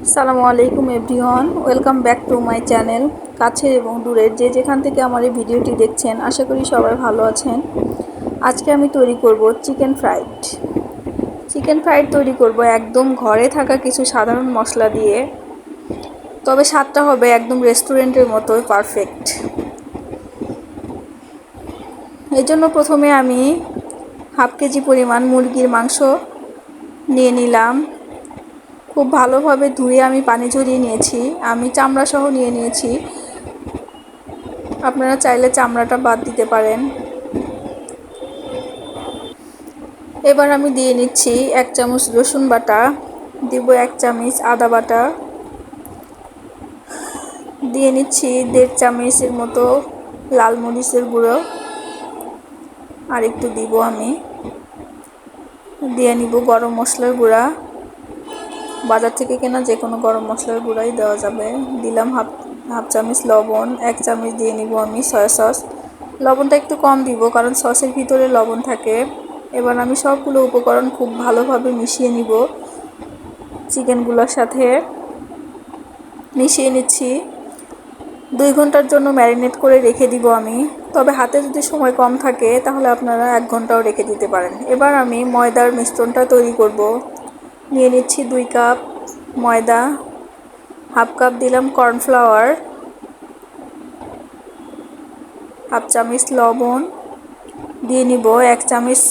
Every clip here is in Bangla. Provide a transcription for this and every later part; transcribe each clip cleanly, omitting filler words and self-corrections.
আসসালামু আলাইকুম everyone, welcome back to my channel. কাছের এবং দূরের যে যেখান থেকে আমার এই ভিডিওটি দেখছেন, আশা করি সবাই ভালো আছেন। আজকে আমি তৈরি করব চিকেন ফ্রাইড তৈরি করব একদম ঘরে থাকা কিছু সাধারণ মশলা দিয়ে। তবে স্বাদটা হবে একদম রেস্টুরেন্টের মতো পারফেক্ট। এই জন্য প্রথমে আমি হাফ কেজি পরিমাণ মুরগির মাংস নিয়ে নিলাম। খুব ভালোভাবে ধুয়ে আমি পানি ঝরিয়ে নিয়েছি। আমি চামড়া সহ নিয়ে নিয়েছি, আপনারা চাইলে চামড়াটা বাদ দিতে পারেন। এবার আমি দিয়ে নিচ্ছি 1 চামচ রসুন বাটা, দিব 1 চামচ আদা বাটা, দিয়ে নিচ্ছি 1.5 চামচের মতো লাল মরিচের গুঁড়ো, আর একটু দিব আমি। দিয়ে নিব গরম মশলার গুঁড়া, বাজার থেকে কেনা যে কোনো গরম মশলার গুঁড়াই দেওয়া যাবে। দিলাম হাফ চামচ লবণ, 1 চামচ দিয়ে নিব আমি সয়া সস। লবণটা একটু কম দিব কারণ সসের ভিতরে লবণ থাকে। এবার আমি সবগুলো উপকরণ খুব ভালোভাবে মিশিয়ে নিব, চিকেনগুলোর সাথে মিশিয়ে নিচ্ছি। 2 ঘন্টার জন্য ম্যারিনেট করে রেখে দিব আমি। তবে হাতে যদি সময় কম থাকে তাহলে আপনারা 1 ঘন্টাও রেখে দিতে পারেন। এবার আমি ময়দার মিশ্রণটা তৈরি করব। নিয়ে নিচ্ছি 2 কাপ ময়দা, হাফ কাপ দিলাম কর্নফ্লাওয়ার, হাফ চামচ লবণ, দিয়ে নিব 1 চামচ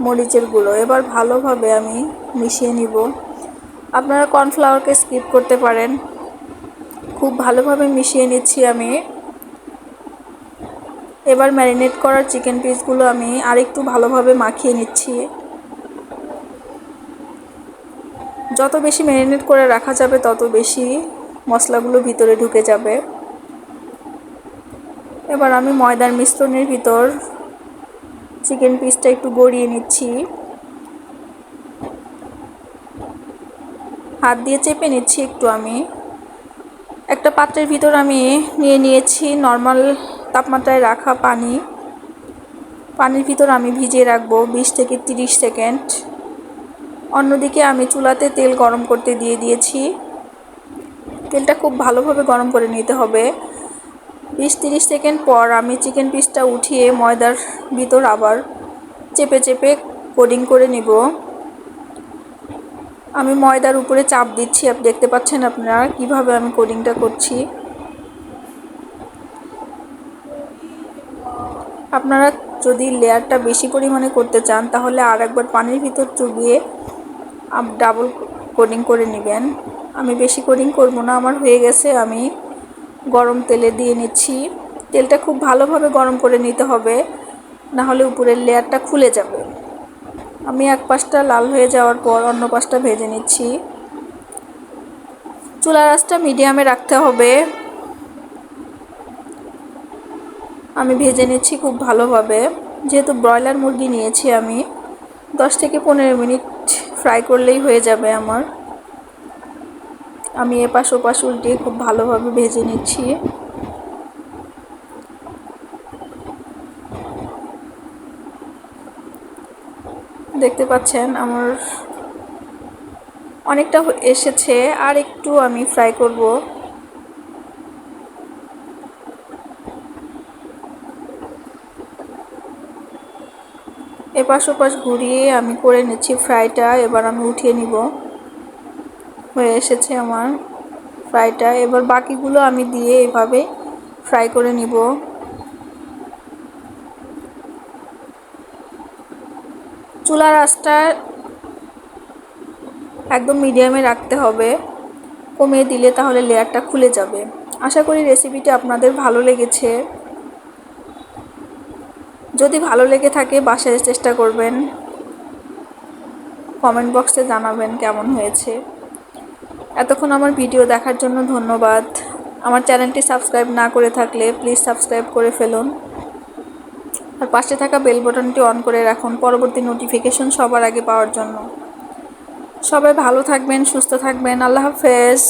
মরিচের গুঁড়ো। এবার ভালোভাবে আমি মিশিয়ে নিব। আপনারা কর্নফ্লাওয়ারকে স্কিপ করতে পারেন। খুব ভালোভাবে মিশিয়ে নিচ্ছি আমি। এবার ম্যারিনেট করা চিকেন পিসগুলো আমি আরেকটু ভালোভাবে মাখিয়ে নিচ্ছি। যত বেশি ম্যারিনেট করে রাখা যাবে তত বেশি মশলাগুলো ভিতরে ঢুকে যাবে। এবার আমি ময়দার মিশ্রণের ভিতর চিকেন পিসটা একটু গড়িয়ে নিচ্ছি, হাত দিয়ে চেপে নিচ্ছি একটু। আমি একটা পাত্রের ভিতর আমি নিয়ে নিয়েছি নর্মাল তাপমাত্রায় রাখা পানি। পানির ভিতর আমি ভিজিয়ে রাখবো 20 থেকে 30 সেকেন্ড। অন্যদিকে আমি চুলাতে তেল গরম করতে দিয়ে দিয়েছি। তেলটা খুব ভালোভাবে গরম করে নিতে হবে। 20-30 সেকেন্ড পর আমি চিকেন পিসটা উঠিয়ে ময়দার ভিতর আবার চেপে চেপে কোটিং করে নিব। আমি ময়দার উপরে চাপ দিচ্ছি, আপনি দেখতে পাচ্ছেন আপনারা কিভাবে আমি কোটিংটা করছি। আপনারা যদি লেয়ারটা বেশি পরিমাণে করতে চান তাহলে আর একবার পানির ভিতর চুবিয়ে ডাবল কোটিং করে নেবেন। আমি বেশি কোটিং করব না, আমার হয়ে গেছে। আমি গরম তেলে দিয়ে নিচ্ছি। তেলটা খুব ভালোভাবে গরম করে নিতে হবে, না হলে উপরের লেয়ারটা খুলে যাবে। আমি এক পাশটা লাল হয়ে যাওয়ার পর অন্য পাশটা ভেজে নিচ্ছি। চুলার আঁচটা মিডিয়ামে রাখতে হবে। আমি ভেজে নিচ্ছি খুব ভালোভাবে। যেহেতু ব্রয়লার মুরগি নিয়েছি আমি, 10 থেকে 15 মিনিট ফ্রাই করলেই হয়ে যাবে আমার। আমি এপাশ ওপাশ উল্টিয়ে খুব ভালোভাবে ভেজে নিচ্ছি। দেখতে পাচ্ছেন আমার অনেকটা এসেছে, আর একটু আমি ফ্রাই করব। এপাশ ওপাশ ঘুরিয়ে আমি করে নিচ্ছি ফ্রাইটা। এবার আমি উঠিয়ে নিব। হয়ে এসেছে আমার ফ্রাইটা। এবার বাকিগুলো আমি দিয়ে এভাবে ফ্রাই করে নিব। চুলার আঁচটা একদম মিডিয়ামে রাখতে হবে, কমিয়ে দিলে তাহলে লেয়ারটা খুলে যাবে। আশা করি রেসিপিটা আপনাদের ভালো লেগেছে। যদি ভালো লেগে থাকে বাসায় চেষ্টা করবেন, কমেন্ট বক্সে জানাবেন কেমন হয়েছে। এতক্ষণ আমার ভিডিও দেখার জন্য ধন্যবাদ। আমার চ্যানেলটি সাবস্ক্রাইব না করে থাকলে প্লিজ সাবস্ক্রাইব করে ফেলুন, আর পাশে থাকা বেল বাটনটি অন করে রাখুন পরবর্তী নোটিফিকেশন সবার আগে পাওয়ার জন্য। সবাই ভালো থাকবেন, সুস্থ থাকবেন। আল্লাহ হাফেজ।